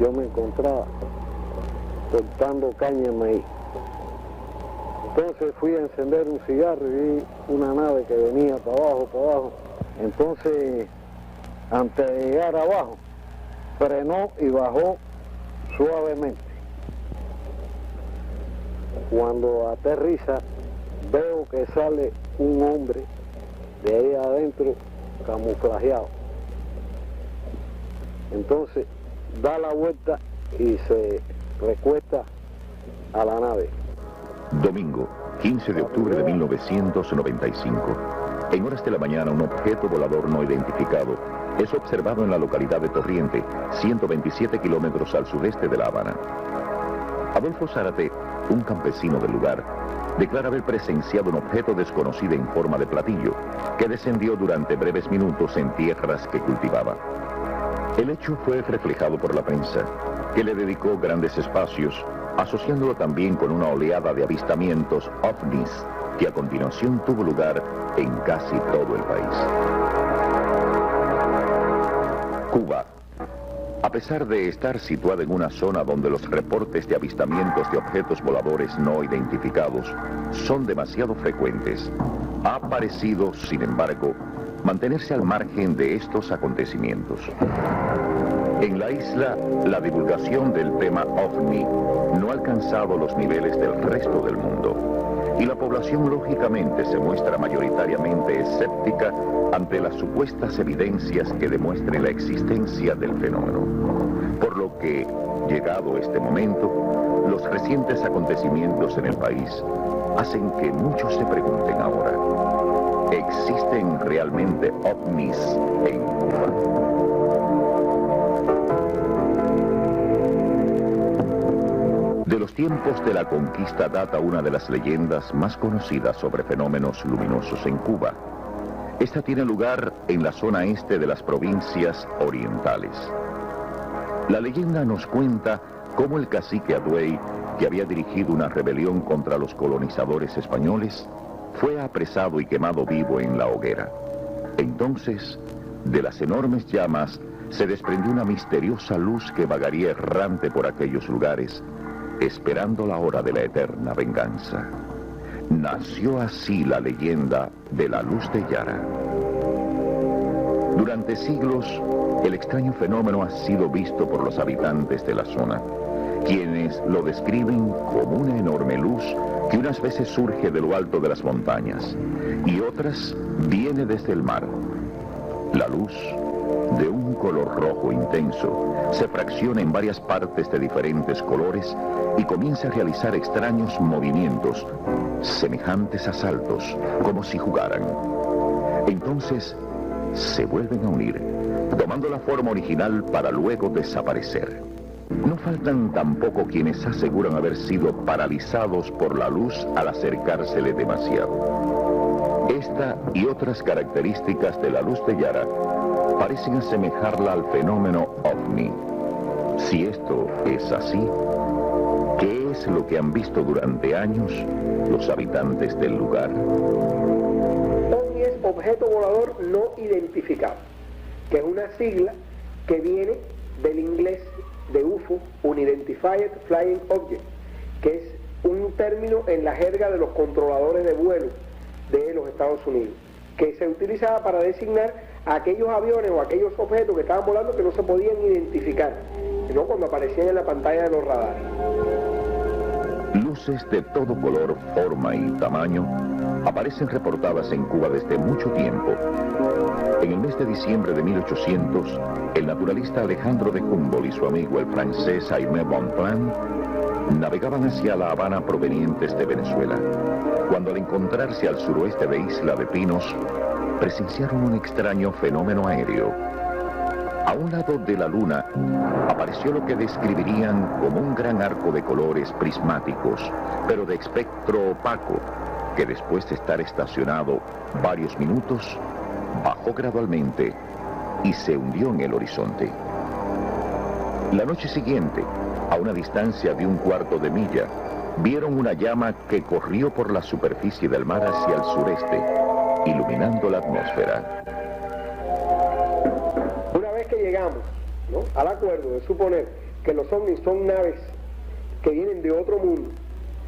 yo me encontraba cortando caña de maíz. Entonces fui a encender un cigarro y vi una nave que venía para abajo. Entonces, antes de llegar abajo, frenó y bajó suavemente. Cuando aterriza, veo que sale un hombre de ahí adentro camuflajeado. Entonces da la vuelta y se recuesta a la nave. Domingo, 15 de octubre de 1995. En horas de la mañana, un objeto volador no identificado es observado en la localidad de Torriente, 127 kilómetros al sudeste de La Habana. Adolfo Zárate, un campesino del lugar, declara haber presenciado un objeto desconocido en forma de platillo, que descendió durante breves minutos en tierras que cultivaba. El hecho fue reflejado por la prensa, que le dedicó grandes espacios, asociándolo también con una oleada de avistamientos ovnis, que a continuación tuvo lugar en casi todo el país. Cuba. A pesar de estar situada en una zona donde los reportes de avistamientos de objetos voladores no identificados son demasiado frecuentes, ha parecido, sin embargo, mantenerse al margen de estos acontecimientos. En la isla, la divulgación del tema OVNI no ha alcanzado los niveles del resto del mundo, y la población lógicamente se muestra mayoritariamente escéptica ante las supuestas evidencias que demuestren la existencia del fenómeno. Por lo que, llegado este momento, los recientes acontecimientos en el país hacen que muchos se pregunten ahora, ¿existen realmente ovnis en Cuba? De los tiempos de la conquista data una de las leyendas más conocidas sobre fenómenos luminosos en Cuba. Esta tiene lugar en la zona este de las provincias orientales. La leyenda nos cuenta cómo el cacique Aduey, que había dirigido una rebelión contra los colonizadores españoles, fue apresado y quemado vivo en la hoguera. Entonces, de las enormes llamas, se desprendió una misteriosa luz que vagaría errante por aquellos lugares, esperando la hora de la eterna venganza. Nació así la leyenda de la Luz de Yara. Durante siglos, el extraño fenómeno ha sido visto por los habitantes de la zona, quienes lo describen como una enorme luz que unas veces surge de lo alto de las montañas y otras viene desde el mar. La luz, de un color rojo intenso, se fracciona en varias partes de diferentes colores y comienza a realizar extraños movimientos, semejantes a saltos, como si jugaran. Entonces, se vuelven a unir, tomando la forma original para luego desaparecer. No faltan tampoco quienes aseguran haber sido paralizados por la luz al acercársele demasiado. Esta y otras características de la Luz de Yara parecen asemejarla al fenómeno OVNI. Si esto es así, ¿qué es lo que han visto durante años los habitantes del lugar? OVNI es objeto volador no identificado, que es una sigla que viene del inglés de UFO, Unidentified Flying Object, que es un término en la jerga de los controladores de vuelo de los Estados Unidos, que se utilizaba para designar a aquellos aviones o aquellos objetos que estaban volando que no se podían identificar, ¿no?, cuando aparecían en la pantalla de los radares. Luces de todo color, forma y tamaño aparecen reportadas en Cuba desde mucho tiempo. En el mes de diciembre de 1800, el naturalista Alejandro de Humboldt y su amigo el francés Aimé Bonpland navegaban hacia La Habana provenientes de Venezuela, cuando al encontrarse al suroeste de Isla de Pinos, presenciaron un extraño fenómeno aéreo. A un lado de la luna apareció lo que describirían como un gran arco de colores prismáticos, pero de espectro opaco, que después de estar estacionado varios minutos, bajó gradualmente y se hundió en el horizonte. La noche siguiente, a una distancia de un cuarto de milla, vieron una llama que corrió por la superficie del mar hacia el sureste, iluminando la atmósfera. Una vez que llegamos, ¿no?, al acuerdo de suponer que los ovnis son naves que vienen de otro mundo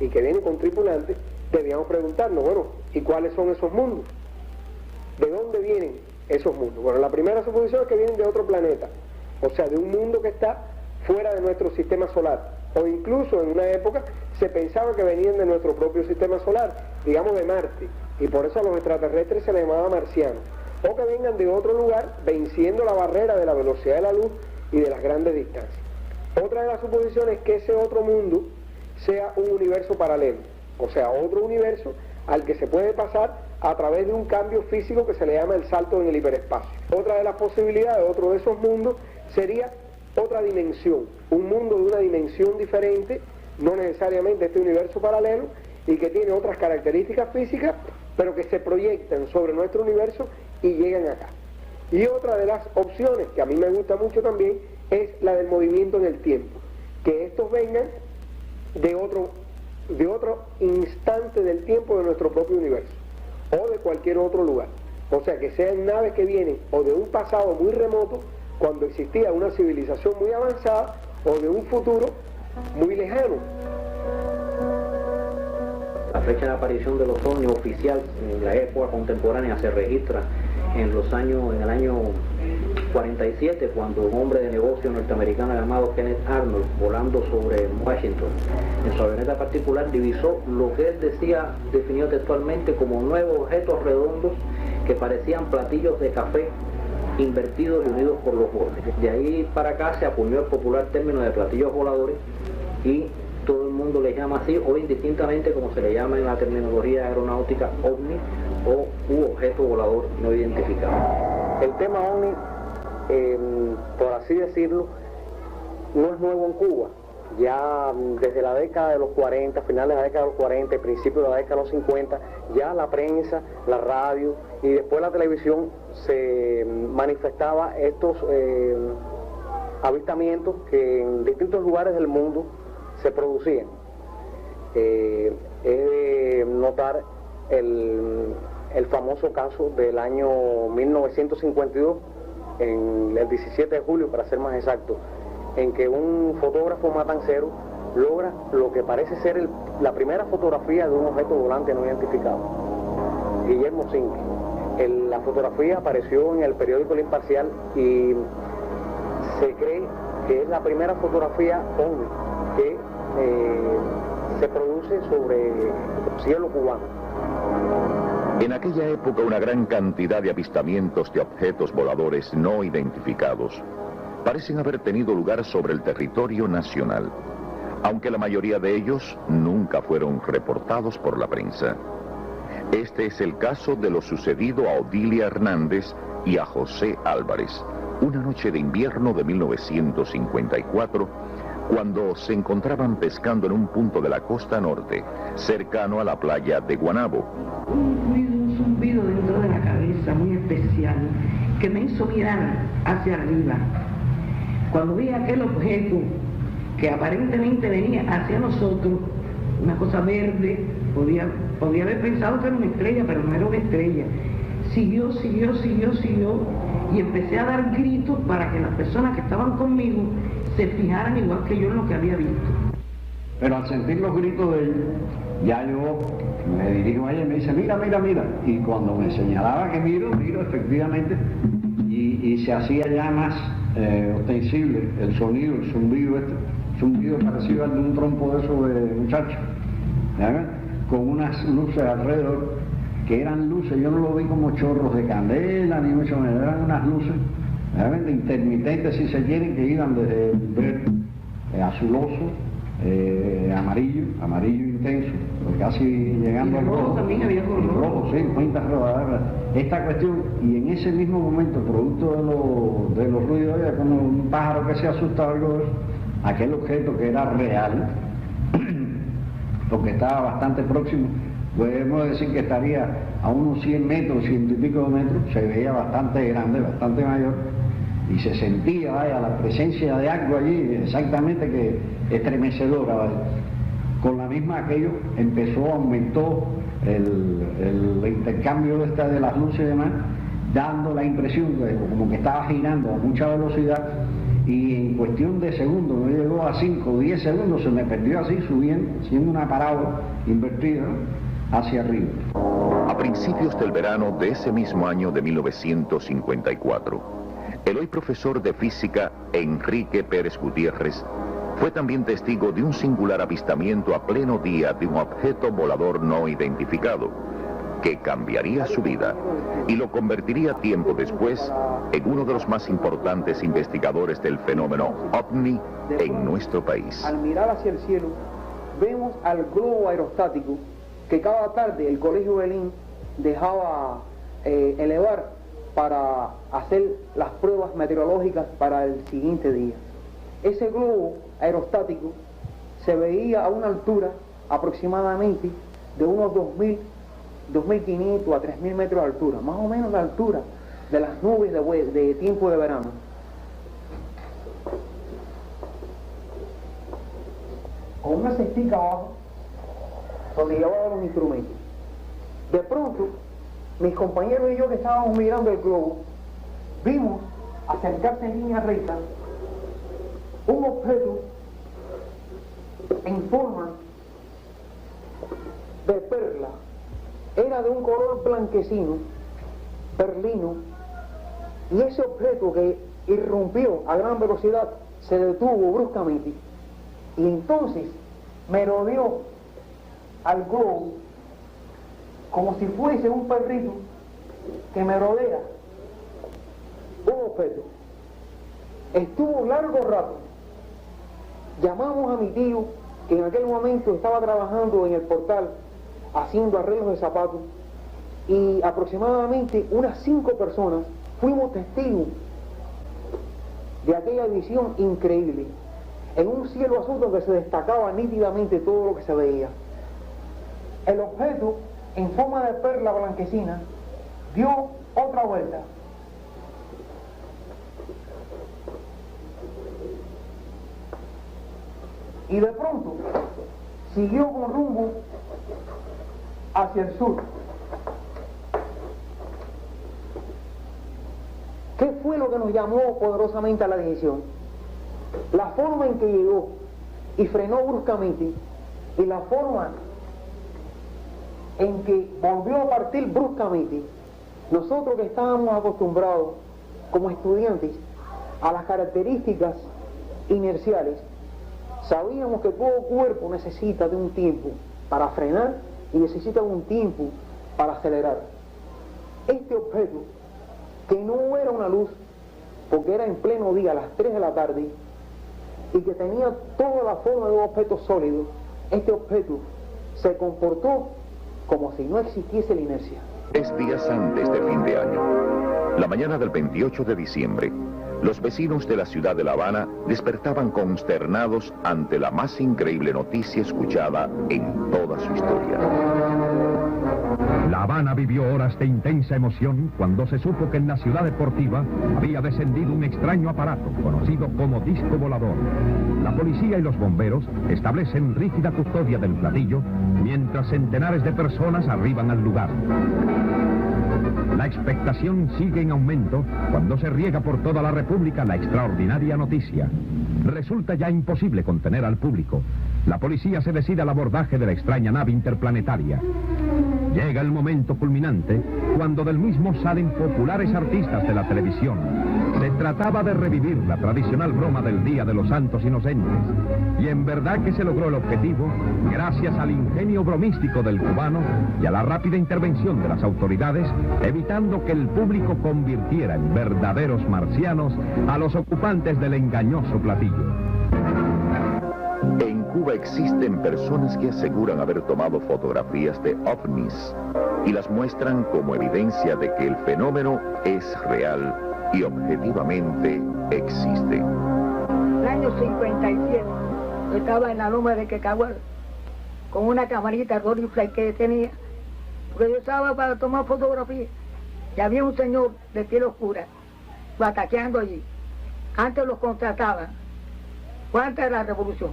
y que vienen con tripulantes, debíamos preguntarnos, bueno, ¿y cuáles son esos mundos? ¿De dónde vienen esos mundos? Bueno, la primera suposición es que vienen de otro planeta, o sea, de un mundo que está fuera de nuestro sistema solar, o incluso en una época se pensaba que venían de nuestro propio sistema solar, digamos de Marte, y por eso a los extraterrestres se les llamaba marcianos, o que vengan de otro lugar venciendo la barrera de la velocidad de la luz y de las grandes distancias. Otra de las suposiciones es que ese otro mundo sea un universo paralelo, o sea, otro universo al que se puede pasar a través de un cambio físico que se le llama el salto en el hiperespacio. Otra de las posibilidades, otro de esos mundos, sería otra dimensión, un mundo de una dimensión diferente, no necesariamente este universo paralelo, y que tiene otras características físicas, pero que se proyectan sobre nuestro universo y llegan acá. Y otra de las opciones, que a mí me gusta mucho también, es la del movimiento en el tiempo, que estos vengan de otro instante del tiempo de nuestro propio universo, o de cualquier otro lugar. O sea, que sean naves que vienen o de un pasado muy remoto, cuando existía una civilización muy avanzada, o de un futuro muy lejano. La fecha de aparición de los ovnis oficial en la época contemporánea se registra en el año 47, cuando un hombre de negocio norteamericano llamado Kenneth Arnold, volando sobre Washington en su avioneta particular, divisó lo que él decía, definido textualmente, como 9 objetos redondos que parecían platillos de café invertidos y unidos por los bordes. De ahí para acá se acuñó el popular término de platillos voladores, y todo el mundo les llama así, o indistintamente como se le llama en la terminología aeronáutica, ovni o objeto volador no identificado. El tema ovni, por así decirlo, no es nuevo en Cuba. Ya desde la década de los 40, finales de la década de los 40, principios de la década de los 50, ya la prensa, la radio y después la televisión se manifestaba estos avistamientos que en distintos lugares del mundo se producían. Es de notar el famoso caso del año 1952, en el 17 de julio para ser más exacto, en que un fotógrafo matancero logra lo que parece ser la primera fotografía de un objeto volante no identificado, Guillermo Zinke. La fotografía apareció en el periódico El Imparcial y se cree que es la primera fotografía ovni que se produce sobre el cielo cubano. En aquella época una gran cantidad de avistamientos de objetos voladores no identificados parecen haber tenido lugar sobre el territorio nacional, aunque la mayoría de ellos nunca fueron reportados por la prensa. Este es el caso de lo sucedido a Odilia Hernández y a José Álvarez, una noche de invierno de 1954, cuando se encontraban pescando en un punto de la costa norte, cercano a la playa de Guanabo. Un zumbido dentro de la cabeza muy especial que me hizo mirar hacia arriba. Cuando vi aquel objeto que aparentemente venía hacia nosotros, una cosa verde, podía haber pensado que era una estrella, pero no era una estrella. Siguió y empecé a dar gritos para que las personas que estaban conmigo se fijaran igual que yo en lo que había visto. Pero al sentir los gritos de ellos, ya yo me dirijo a ella y me dice, mira. Y cuando me señalaba que miro efectivamente, y se hacía ya más ostensible el sonido, el zumbido parecido al de un trompo de esos de muchachos, con unas luces alrededor, que eran luces, yo no lo vi como chorros de candela, ni mucho menos, eran unas luces intermitentes, si se quieren, que iban desde verde, azuloso, amarillo intenso, casi llegando al rojo. También había rojo, sí, pintas rojas. Esta cuestión, y en ese mismo momento, producto de los ruidos, era como un pájaro que se asusta o algo de eso, aquel objeto que era real, porque estaba bastante próximo, podemos decir que estaría a unos 100 metros, 100 y pico de metros, se veía bastante grande, bastante mayor, y se sentía, la presencia de algo allí, exactamente que estremecedora, Con la misma aquello aumentó el intercambio de las luces y demás, dando la impresión de como que estaba girando a mucha velocidad, y en cuestión de segundos, no llegó a 5 o 10 segundos, se me perdió así subiendo, siendo una parábola invertida hacia arriba. A principios del verano de ese mismo año de 1954, el hoy profesor de física Enrique Pérez Gutiérrez fue también testigo de un singular avistamiento a pleno día de un objeto volador no identificado, que cambiaría su vida y lo convertiría tiempo después en uno de los más importantes investigadores del fenómeno OVNI en nuestro país. Al mirar hacia el cielo, vemos al globo aerostático que cada tarde el Colegio Belín dejaba elevar para hacer las pruebas meteorológicas para el siguiente día. Ese globo aerostático se veía a una altura aproximadamente de unos 2.500 a 3.000 metros de altura, más o menos la altura de las nubes de tiempo de verano. Con una cestica abajo, donde llevaba los instrumentos. De pronto, mis compañeros y yo que estábamos mirando el globo, vimos acercarse en línea recta un objeto en forma de perla. Era de un color blanquecino, perlino, y ese objeto que irrumpió a gran velocidad se detuvo bruscamente y entonces me rodeó al globo como si fuese un perrito que me rodea un objeto. Estuvo largo rato. Llamamos a mi tío, que en aquel momento estaba trabajando en el portal haciendo arreglos de zapatos, y aproximadamente unas 5 personas fuimos testigos de aquella visión increíble, en un cielo azul donde se destacaba nítidamente todo lo que se veía. El objeto, en forma de perla blanquecina, dio otra vuelta. Y de pronto siguió con rumbo hacia el sur. ¿Qué fue lo que nos llamó poderosamente a la decisión? La forma en que llegó y frenó bruscamente, y la forma en que volvió a partir bruscamente. Nosotros que estábamos acostumbrados como estudiantes a las características inerciales, sabíamos que todo cuerpo necesita de un tiempo para frenar y necesita de un tiempo para acelerar. Este objeto, que no era una luz, porque era en pleno día a las 3 de la tarde, y que tenía toda la forma de un objeto sólido, este objeto se comportó como si no existiese la inercia. Es días antes de fin de año. La mañana del 28 de diciembre, los vecinos de la ciudad de La Habana despertaban consternados ante la más increíble noticia escuchada en toda su historia. La Habana vivió horas de intensa emoción cuando se supo que en la ciudad deportiva había descendido un extraño aparato conocido como disco volador. La policía y los bomberos establecen rígida custodia del platillo mientras centenares de personas arriban al lugar. La expectación sigue en aumento cuando se riega por toda la República la extraordinaria noticia. Resulta ya imposible contener al público. La policía se decide al abordaje de la extraña nave interplanetaria. Llega el momento culminante cuando del mismo salen populares artistas de la televisión. Se trataba de revivir la tradicional broma del Día de los Santos Inocentes. Y en verdad que se logró el objetivo gracias al ingenio bromístico del cubano y a la rápida intervención de las autoridades, evitando que el público convirtiera en verdaderos marcianos a los ocupantes del engañoso platillo. En Cuba existen personas que aseguran haber tomado fotografías de ovnis y las muestran como evidencia de que el fenómeno es real y objetivamente existe. El año 57, yo estaba en la loma de Quecahual con una camarita Rolleiflex que tenía, porque yo estaba para tomar fotografías y había un señor de piel oscura bataqueando allí. Antes los contrataban, fue antes de la revolución.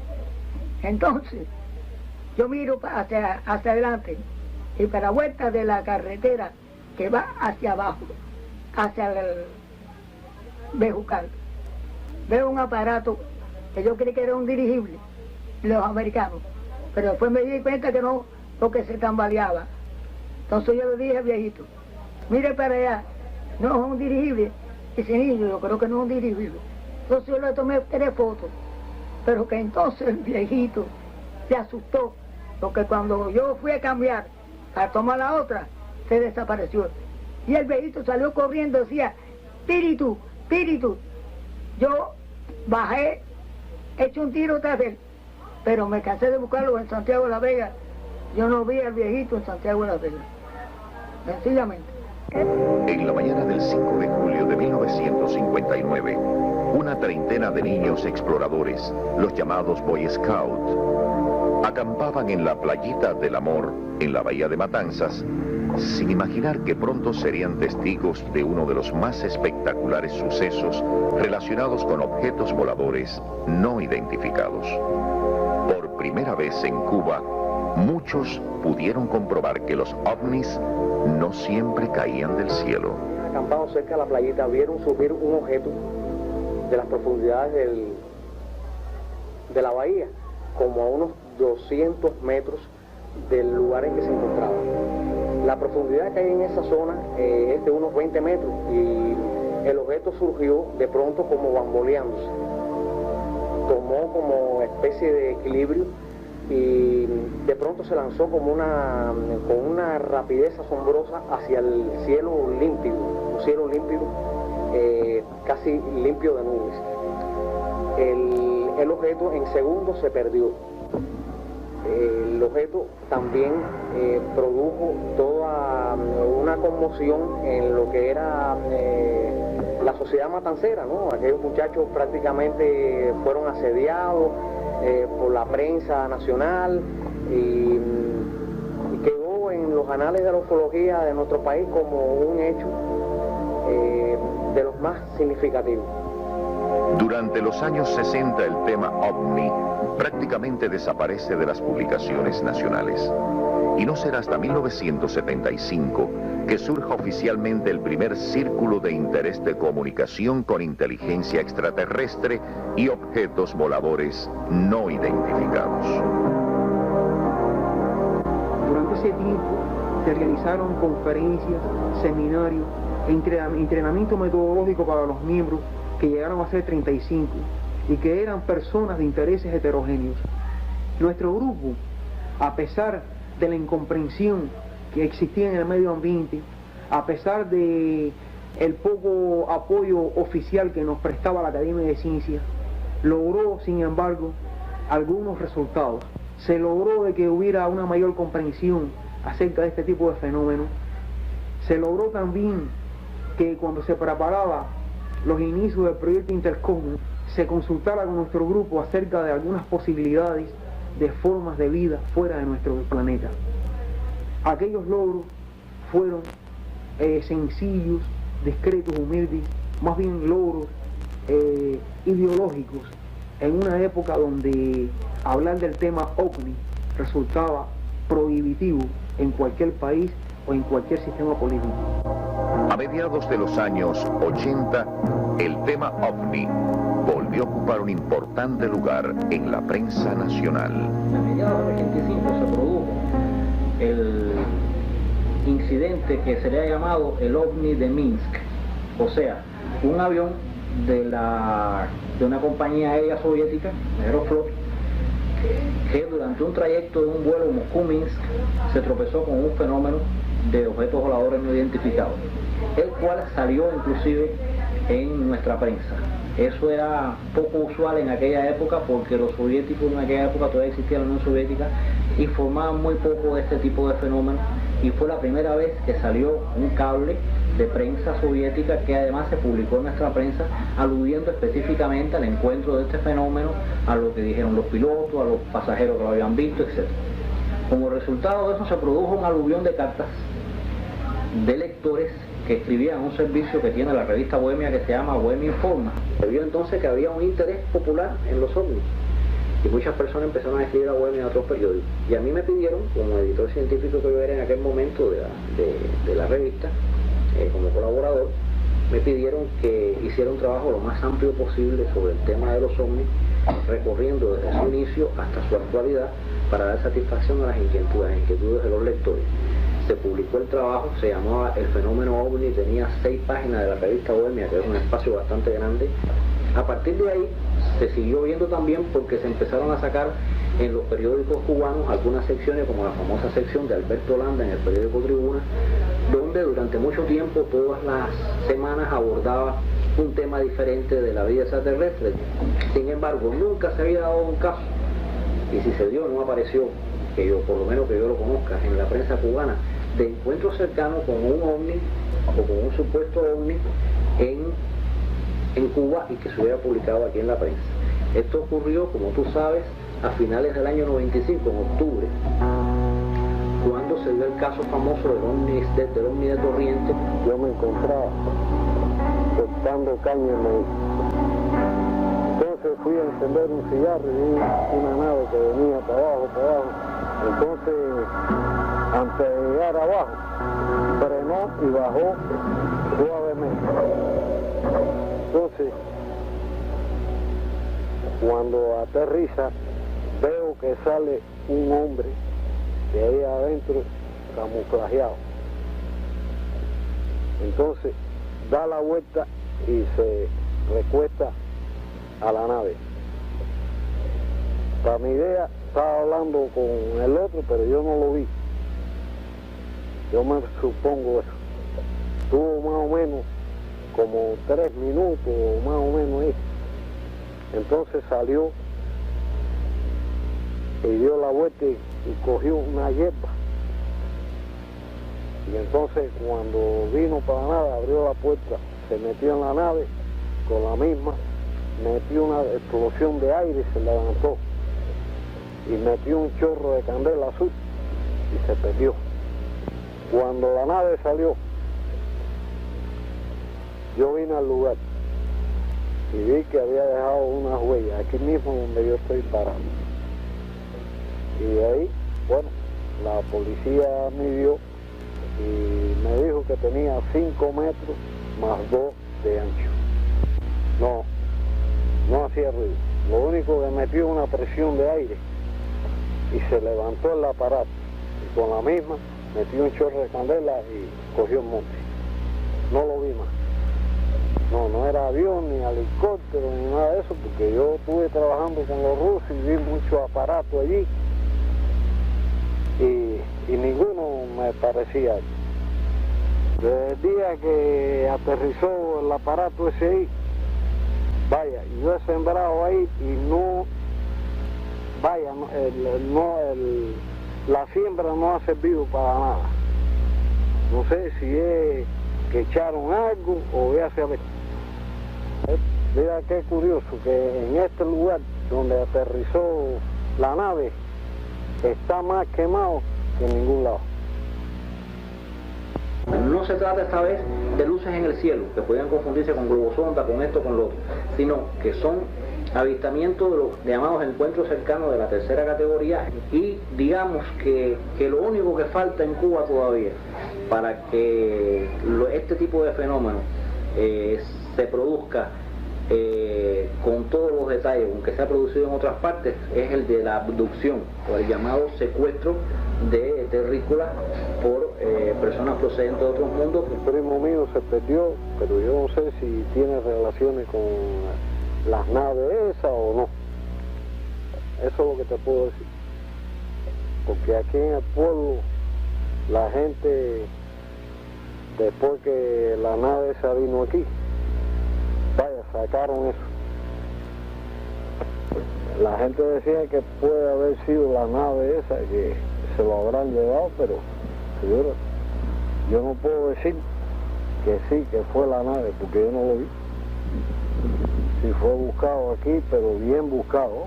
Entonces, yo miro hacia adelante y para la vuelta de la carretera que va hacia abajo, hacia el Bejucal, veo un aparato que yo creí que era un dirigible, los americanos, pero después me di cuenta que no, porque se tambaleaba. Entonces yo le dije al viejito, mire para allá, no es un dirigible. Dice, niño, yo creo que no es un dirigible. Entonces yo le tomé 3 fotos, pero que entonces el viejito se asustó, porque cuando yo fui a cambiar, a tomar la otra, se desapareció. Y el viejito salió corriendo, decía, espíritu, espíritu. Yo bajé, eché un tiro tras él, pero me cansé de buscarlo en Santiago de la Vega. Yo no vi al viejito en Santiago de la Vega, sencillamente. En la mañana del 5 de julio de 1959, una treintena de niños exploradores, los llamados Boy Scout, acampaban en la playita del Amor, en la bahía de Matanzas, sin imaginar que pronto serían testigos de uno de los más espectaculares sucesos relacionados con objetos voladores no identificados. Por primera vez en Cuba, muchos pudieron comprobar que los ovnis no siempre caían del cielo. Acampados cerca de la playita, vieron subir un objeto de las profundidades de la bahía, como a unos 200 metros del lugar en que se encontraba. La profundidad que hay en esa zona es de unos 20 metros y el objeto surgió de pronto como bamboleándose. Tomó como especie de equilibrio y de pronto se lanzó con una rapidez asombrosa hacia el cielo límpido, un cielo límpido, casi limpio de nubes. El objeto en segundos se perdió. El objeto también produjo toda una conmoción en lo que era la sociedad matancera, ¿no? Aquellos muchachos prácticamente fueron asediados por la prensa nacional y quedó en los anales de la ufología de nuestro país como un hecho de los más significativos. Durante los años 60 el tema OVNI prácticamente desaparece de las publicaciones nacionales. Y no será hasta 1975 que surja oficialmente el primer círculo de interés de comunicación con inteligencia extraterrestre y objetos voladores no identificados. Durante ese tiempo se realizaron conferencias, seminarios, entrenamiento metodológico para los miembros, que llegaron a ser 35 y que eran personas de intereses heterogéneos. Nuestro grupo, a pesar de la incomprensión que existía en el medio ambiente, a pesar de el poco apoyo oficial que nos prestaba la Academia de Ciencias, logró, sin embargo, algunos resultados. Se logró de que hubiera una mayor comprensión acerca de este tipo de fenómenos. Se logró también que cuando se preparaba los inicios del proyecto Intercosmos, se consultara con nuestro grupo acerca de algunas posibilidades de formas de vida fuera de nuestro planeta. Aquellos logros fueron sencillos, discretos, humildes, más bien logros ideológicos, en una época donde hablar del tema OVNI resultaba prohibitivo en cualquier país o en cualquier sistema político. A mediados de los años 80, el tema OVNI volvió a ocupar un importante lugar en la prensa nacional. A mediados del 85 se produjo el incidente que se le ha llamado el OVNI de Minsk, o sea, un avión de una compañía aérea soviética, Aeroflot, que durante un trayecto de un vuelo Moscú-Minsk se tropezó con un fenómeno de objetos voladores no identificados, el cual salió inclusive en nuestra prensa. Eso era poco usual en aquella época porque los soviéticos en aquella época todavía existía la Unión Soviética, informaban muy poco de este tipo de fenómenos, y fue la primera vez que salió un cable de prensa soviética que además se publicó en nuestra prensa aludiendo específicamente al encuentro de este fenómeno, a lo que dijeron los pilotos, a los pasajeros que lo habían visto, etc. Como resultado de eso se produjo un aluvión de cartas de lectores que escribían un servicio que tiene la revista Bohemia que se llama Bohemia Informa. Se vio entonces que había un interés popular en los ovnis y muchas personas empezaron a escribir a Bohemia en otros periódicos. Y a mí me pidieron, como editor científico que yo era en aquel momento de la revista, como colaborador, me pidieron que hiciera un trabajo lo más amplio posible sobre el tema de los ovnis, recorriendo desde su inicio hasta su actualidad para dar satisfacción a las inquietudes de los lectores. Se publicó el trabajo, se llamaba El Fenómeno OVNI, tenía 6 páginas de la revista Bohemia, que es un espacio bastante grande. A partir de ahí se siguió viendo también porque se empezaron a sacar en los periódicos cubanos algunas secciones, como la famosa sección de Alberto Landa en el periódico Tribuna, donde durante mucho tiempo, todas las semanas, abordaba un tema diferente de la vida extraterrestre. Sin embargo, nunca se había dado un caso, y si se dio no apareció, que yo, por lo menos que yo lo conozca, en la prensa cubana, de encuentro cercano con un ovni o con un supuesto ovni en Cuba y que se hubiera publicado aquí en la prensa. Esto ocurrió, como tú sabes, a finales del año 95, en octubre, cuando se dio el caso famoso del ovni de Torriente. Yo me encontraba cortando caña en maíz. Entonces fui a encender un cigarro y vi una nave que venía para abajo. Entonces, antes de llegar abajo, frenó y bajó suavemente. Entonces, cuando aterriza, veo que sale un hombre de ahí adentro camuflajeado. Entonces, da la vuelta y se recuesta a la nave. Para mi idea, estaba hablando con el otro, pero yo no lo vi. Yo me supongo eso. Tuvo más o menos como 3 minutos, más o menos ahí. Entonces salió y dio la vuelta y cogió una hierba. Y entonces cuando vino para la nave, abrió la puerta, se metió en la nave con la misma, metió una explosión de aire y se levantó. Y metió un chorro de candela azul y se perdió. Cuando la nave salió, yo vine al lugar y vi que había dejado unas huellas aquí mismo donde yo estoy parado. Y de ahí, bueno, la policía midió y me dijo que tenía 5 metros más 2 de ancho. No hacía ruido. Lo único que metió una presión de aire y se levantó el aparato. Y con la misma metió un chorro de candela y cogió el monte. No lo vi más. No era avión, ni helicóptero, ni nada de eso, porque yo estuve trabajando con los rusos y vi mucho aparato allí. Y ninguno me parecía. Desde el día que aterrizó el aparato ese ahí, vaya, yo he sembrado ahí y no, vaya, la siembra no ha servido para nada. No sé si es que echaron algo o ya se ve. Mira qué curioso que en este lugar donde aterrizó la nave está más quemado que en ningún lado. No se trata esta vez de luces en el cielo, que podían confundirse con globosonda, con esto, con lo otro, sino que son avistamientos de los llamados encuentros cercanos de la tercera categoría. Y digamos que lo único que falta en Cuba todavía para que este tipo de fenómeno se produzca con todos los detalles, aunque se ha producido en otras partes, es el de la abducción o el llamado secuestro de terrícolas por personas procedentes de otros mundos. El primo mío se perdió, pero yo no sé si tiene relaciones con las naves esas o no. Eso es lo que te puedo decir. Porque aquí en el pueblo la gente, después que la nave esa vino aquí, vaya, sacaron eso. La gente decía que puede haber sido la nave esa, que se lo habrán llevado, pero seguro, yo no puedo decir que sí, que fue la nave, porque yo no lo vi. Si fue buscado aquí, pero bien buscado.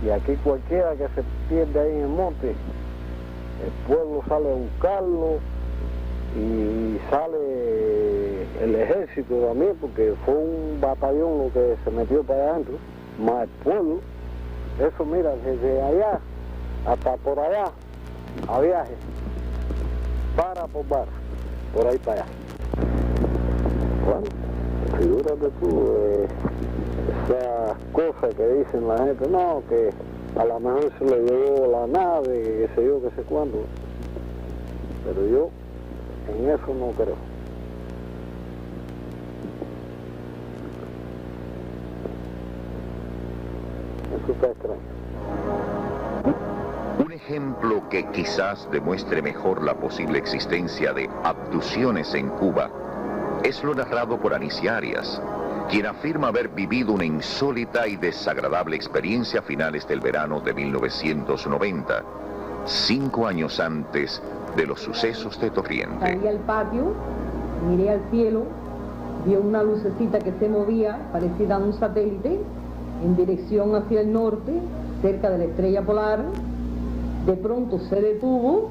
Y aquí cualquiera que se pierde ahí en el monte, el pueblo sale a buscarlo y sale el ejército también, porque fue un batallón lo que se metió para allá adentro, más el pueblo. Eso, mira, desde allá hasta por allá, a viaje, para por vara, por ahí para allá. Bueno, figúrate tú, esas cosas que dicen la gente, no, que a lo mejor se le llevó la nave, qué sé yo, qué sé cuándo. Pero yo en eso no creo. Eso está extraño. Un ejemplo que quizás demuestre mejor la posible existencia de abducciones en Cuba es lo narrado por Anicia Arias, quien afirma haber vivido una insólita y desagradable experiencia a finales del verano de 1990, 5 años antes de los sucesos de Torriente. Salí al patio, miré al cielo, vi una lucecita que se movía, parecida a un satélite, en dirección hacia el norte, cerca de la estrella polar. De pronto se detuvo,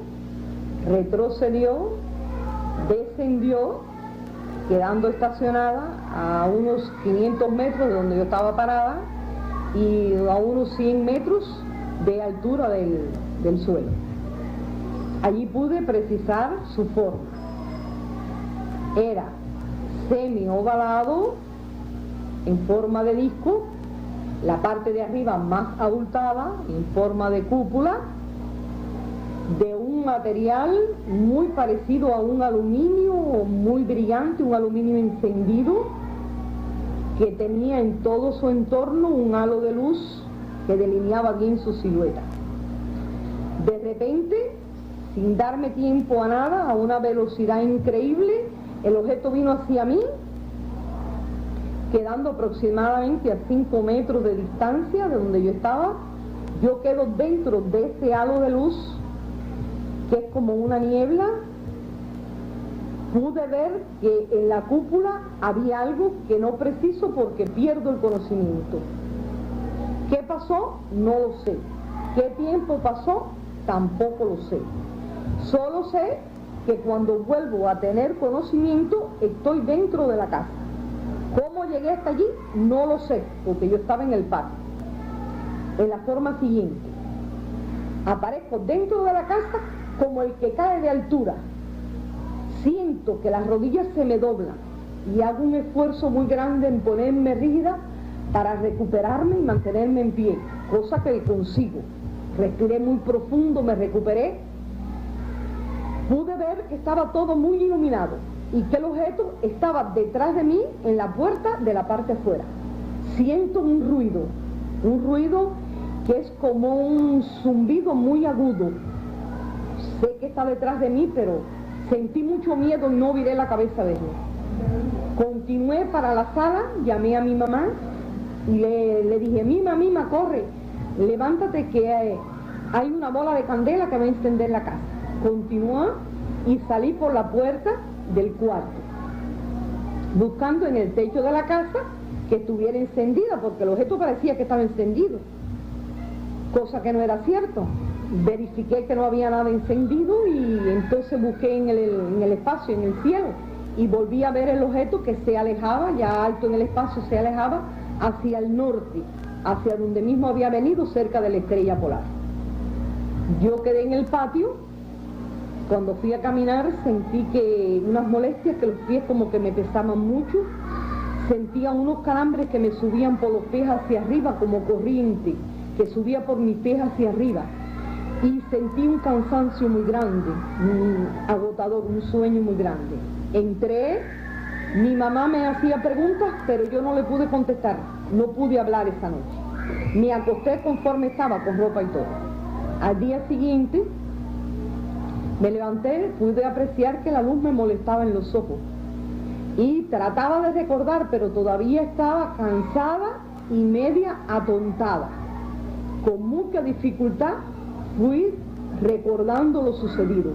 retrocedió, descendió, quedando estacionada a unos 500 metros de donde yo estaba parada y a unos 100 metros de altura del suelo. Allí pude precisar su forma. Era semi-ovalado, en forma de disco, la parte de arriba más abultada, en forma de cúpula, de un material muy parecido a un aluminio muy brillante, un aluminio encendido, que tenía en todo su entorno un halo de luz que delineaba bien su silueta. De repente, sin darme tiempo a nada, a una velocidad increíble, el objeto vino hacia mí, quedando aproximadamente a 5 metros de distancia de donde yo estaba. Yo quedo dentro de ese halo de luz, que es como una niebla. Pude ver que en la cúpula había algo que no preciso porque pierdo el conocimiento. ¿Qué pasó? No lo sé. ¿Qué tiempo pasó? Tampoco lo sé. Solo sé que cuando vuelvo a tener conocimiento estoy dentro de la casa. ¿Cómo llegué hasta allí? No lo sé, porque yo estaba en el patio. En la forma siguiente: aparezco dentro de la casa como el que cae de altura. Siento que las rodillas se me doblan y hago un esfuerzo muy grande en ponerme rígida para recuperarme y mantenerme en pie, cosa que consigo. Respiré muy profundo, me recuperé. Pude ver que estaba todo muy iluminado y que el objeto estaba detrás de mí en la puerta de la parte afuera. Siento un ruido que es como un zumbido muy agudo. Sé que está detrás de mí, pero sentí mucho miedo y no viré la cabeza a verlo. Continué para la sala, llamé a mi mamá y le dije: Mima, corre, levántate que hay una bola de candela que va a encender la casa. Continué y salí por la puerta del cuarto, buscando en el techo de la casa que estuviera encendida, porque el objeto parecía que estaba encendido, cosa que no era cierto. Verifiqué que no había nada encendido y entonces busqué en el espacio, en el cielo, y volví a ver el objeto que se alejaba, ya alto en el espacio, se alejaba hacia el norte, hacia donde mismo había venido, cerca de la estrella polar. Yo quedé en el patio. Cuando fui a caminar sentí que unas molestias, que los pies como que me pesaban mucho, sentía unos calambres que me subían por los pies hacia arriba como corriente, que subía por mis pies hacia arriba, y sentí un cansancio muy grande, un agotador, un sueño muy grande. Entré, mi mamá me hacía preguntas, pero yo no le pude contestar, no pude hablar esa noche. Me acosté conforme estaba, con ropa y todo. Al día siguiente me levanté, pude apreciar que la luz me molestaba en los ojos y trataba de recordar, pero todavía estaba cansada y media atontada. Con mucha dificultad fui recordando lo sucedido.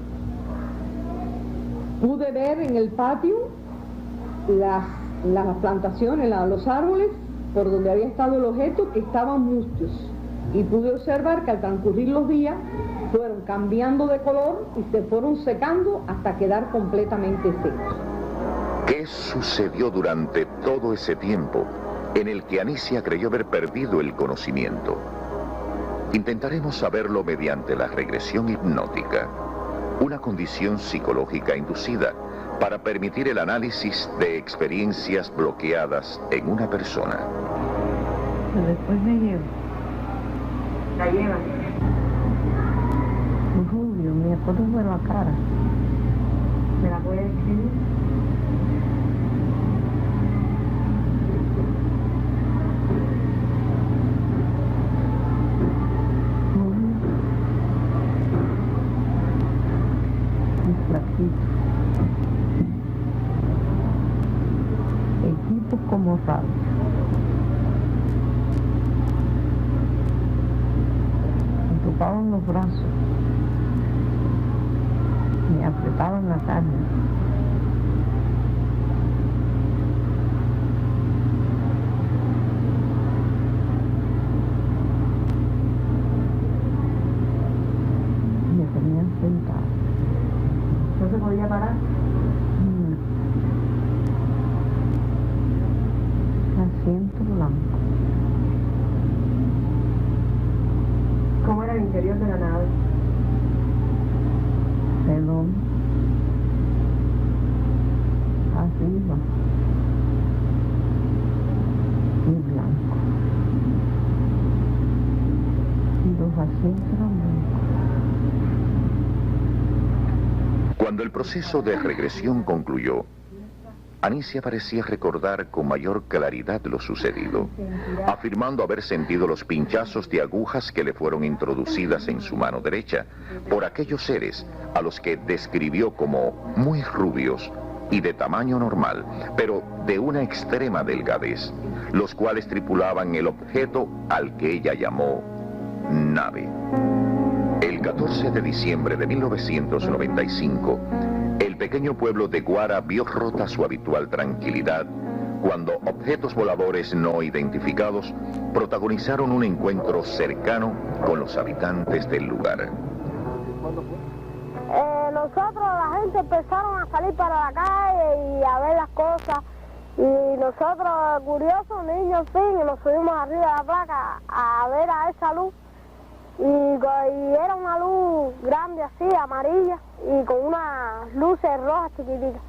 Pude ver en el patio las plantaciones, los árboles por donde había estado el objeto, que estaban mustios, y pude observar que al transcurrir los días fueron cambiando de color y se fueron secando hasta quedar completamente secos. ¿Qué sucedió durante todo ese tiempo en el que Anicia creyó haber perdido el conocimiento? Intentaremos saberlo mediante la regresión hipnótica. una condición psicológica inducida para permitir el análisis de experiencias bloqueadas en una persona. Después me llevo. La lleva. Rubio, me acuerdo de la cara. ¿Me la puede describir? Equipos como radio. Me tocaban los brazos, me apretaban la carne. Me tenían sentado. ¿No se podía parar? Asiento blanco. ¿Cómo era el interior de la nave? Redondo. Arriba. Y blanco. Y los asientos eran blancos. Cuando el proceso de regresión concluyó, Anicia parecía recordar con mayor claridad lo sucedido, afirmando haber sentido los pinchazos de agujas que le fueron introducidas en su mano derecha por aquellos seres a los que describió como muy rubios y de tamaño normal, pero de una extrema delgadez, los cuales tripulaban el objeto al que ella llamó nave. El 14 de diciembre de 1995, el pequeño pueblo de Guara vio rota su habitual tranquilidad cuando objetos voladores no identificados protagonizaron un encuentro cercano con los habitantes del lugar. Nosotros, la gente empezaron a salir para la calle y a ver las cosas, y nosotros, curiosos, niños, en fin, nos subimos arriba de la placa a ver a esa luz, y era una luz grande así, amarilla, y con unas luces rojas chiquititas,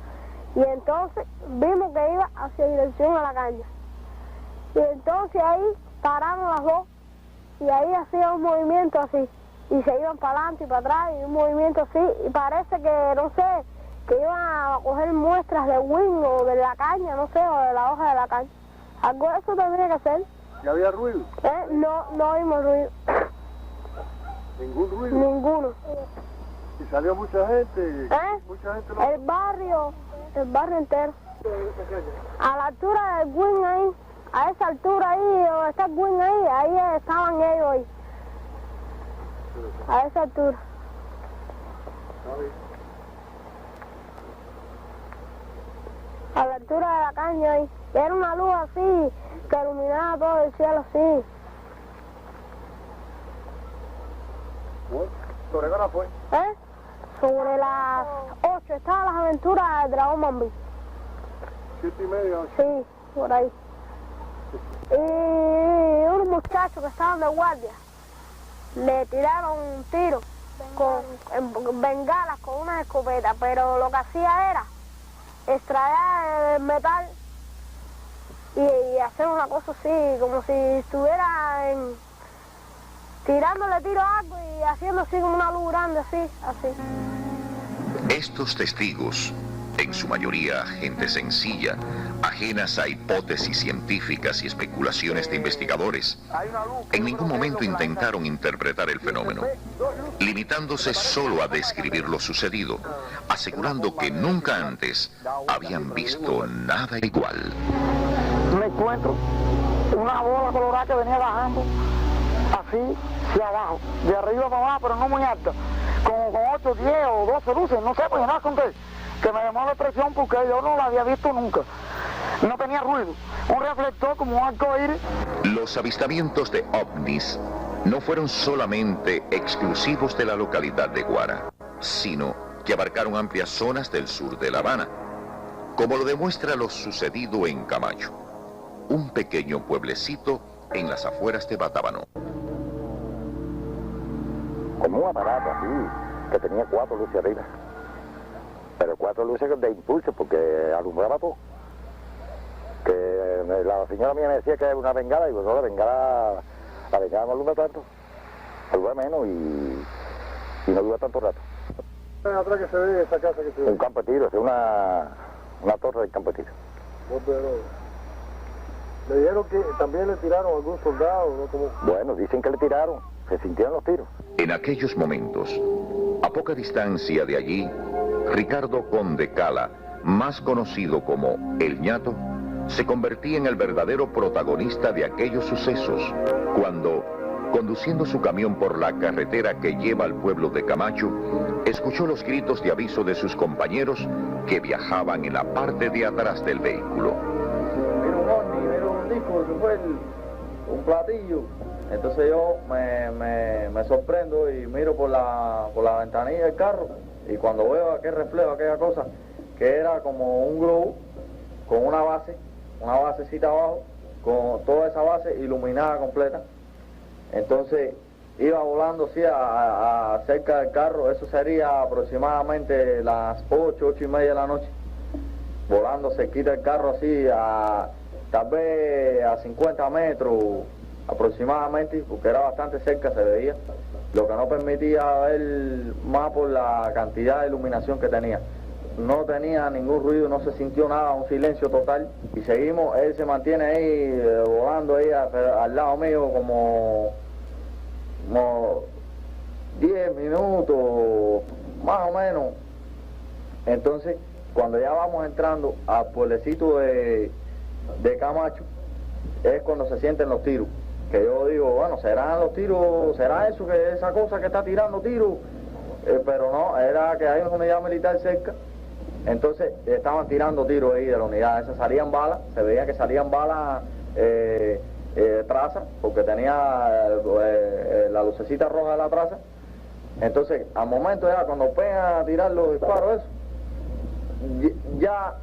y entonces vimos que iba hacia dirección a la caña, y entonces ahí paramos las dos, y ahí hacía un movimiento así, y se iban para adelante y para atrás, y un movimiento así, y parece que, no sé, que iban a coger muestras de wing o de la caña, no sé, o de la hoja de la caña. Algo de eso tendría que ser. ¿Y había ruido? No oímos ruido. ¿Ningún ruido? Ninguno. ¿Y salió mucha gente? ¿Mucha gente lo... El barrio entero. A la altura del wing ahí, a esa altura ahí, donde está el wing ahí estaban ellos ahí. A esa altura. A la altura de la caña ahí. Era una luz así, que iluminaba todo el cielo así. ¿Sobre qué hora fue? Sobre las 8, estaban las aventuras del Dragón Bambí. 7:30, 8. Sí, por ahí. Y unos muchachos que estaban de guardia le tiraron un tiro con bengalas, con una escopeta, pero lo que hacía era extraer el metal y hacer una cosa así, como si estuviera tirándole tiro a algo y haciendo así como una luz grande, así. Estos testigos, en su mayoría gente sencilla, ajenas a hipótesis científicas y especulaciones de investigadores, en ningún momento intentaron interpretar el fenómeno, limitándose solo a describir lo sucedido, asegurando que nunca antes habían visto nada igual. Me encuentro una bola colorada que venía bajando así hacia abajo, de arriba para abajo, pero no muy alta, como con 8, 10 o 12 luces, no sé, pues nada conté, que me llamó la atención porque yo no la había visto nunca. No tenía ruido, un reflector como un arcoíris. Los avistamientos de ovnis no fueron solamente exclusivos de la localidad de Guara, sino que abarcaron amplias zonas del sur de La Habana, como lo demuestra lo sucedido en Camacho, un pequeño pueblecito en las afueras de Batabano. Como un aparato así, que tenía 4 luces arriba. Pero 4 luces de impulso, porque alumbraba todo. Que la señora mía me decía que era una bengala, y bueno, la bengala no alumbra tanto, alumbra menos y no dura tanto rato. Atrás que se ve esa casa que se ve. Un campo de tiro, es una torre del campo de tiro. ¿Le dijeron que también le tiraron a algún soldado? ¿No? ¿Cómo? Bueno, dicen que le tiraron, se sintieron los tiros. En aquellos momentos, a poca distancia de allí, Ricardo Conde Cala, más conocido como El Ñato, se convertía en el verdadero protagonista de aquellos sucesos, cuando, conduciendo su camión por la carretera que lleva al pueblo de Camacho, escuchó los gritos de aviso de sus compañeros que viajaban en la parte de atrás del vehículo. Mira un ovni, mira un disco, eso fue un platillo. Entonces yo me sorprendo y miro por la ventanilla del carro, y cuando veo aquel reflejo, aquella cosa, que era como un globo con una basecita abajo, con toda esa base iluminada completa. Entonces iba volando así a cerca del carro, eso sería aproximadamente las 8:30 de la noche, volando cerquita del carro así, tal vez a 50 metros aproximadamente, porque era bastante cerca, se veía, lo que no permitía ver más por la cantidad de iluminación que tenía. No tenía ningún ruido, no se sintió nada, un silencio total, y seguimos, él se mantiene ahí volando ahí al lado mío como 10 minutos, más o menos. Entonces, cuando ya vamos entrando al pueblecito de Camacho, es cuando se sienten los tiros, que yo digo, bueno, serán los tiros, será eso, que esa cosa que está tirando tiros, pero no, era que hay una unidad militar cerca. Entonces estaban tirando tiros ahí de la unidad, esas salían balas, se veía que salían balas traza, porque tenía la lucecita roja de la traza. Entonces al momento ya cuando pegan a tirar los disparos, eso, ya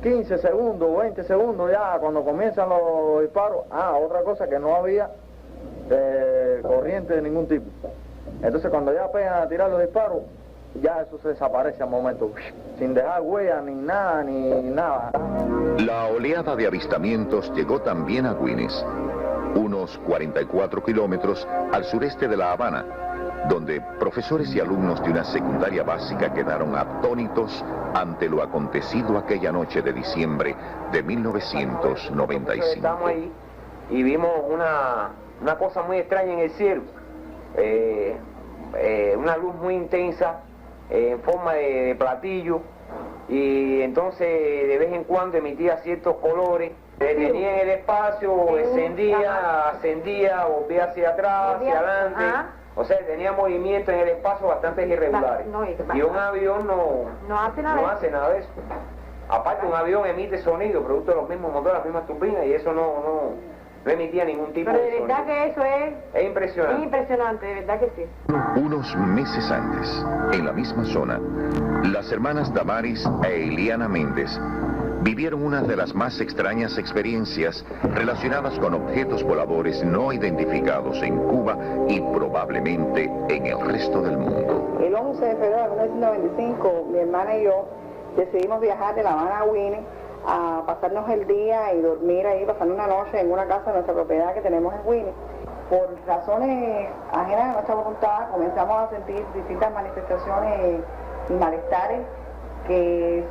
15 segundos, 20 segundos ya cuando comienzan los disparos, otra cosa que no había corriente de ningún tipo. Entonces cuando ya pegan a tirar los disparos, ya eso se desaparece al momento, sin dejar huella ni nada. La oleada de avistamientos llegó también a Güines, unos 44 kilómetros al sureste de La Habana, donde profesores y alumnos de una secundaria básica quedaron atónitos ante lo acontecido aquella noche de diciembre de 1995. Estamos ahí y vimos una cosa muy extraña en el cielo, una luz muy intensa, en forma de platillo, y entonces de vez en cuando emitía ciertos colores, detenía en el espacio, encendía, ascendía, volvía hacia atrás, hacia adelante, o sea, tenía movimientos en el espacio bastante irregulares. Y un avión no hace nada de eso. Aparte, un avión emite sonido, producto de los mismos motores, las mismas turbinas, y eso no emitía ningún tipo de sonido. Pero de verdad que eso es impresionante. Es impresionante, de verdad que sí. Unos meses antes, en la misma zona, las hermanas Damaris e Eliana Méndez vivieron una de las más extrañas experiencias relacionadas con objetos voladores no identificados en Cuba y probablemente en el resto del mundo. El 11 de febrero de 1995, mi hermana y yo decidimos viajar de La Habana a Güines a pasarnos el día y dormir ahí, pasar una noche en una casa de nuestra propiedad que tenemos en Güines. Por razones ajenas a nuestra voluntad comenzamos a sentir distintas manifestaciones y malestares que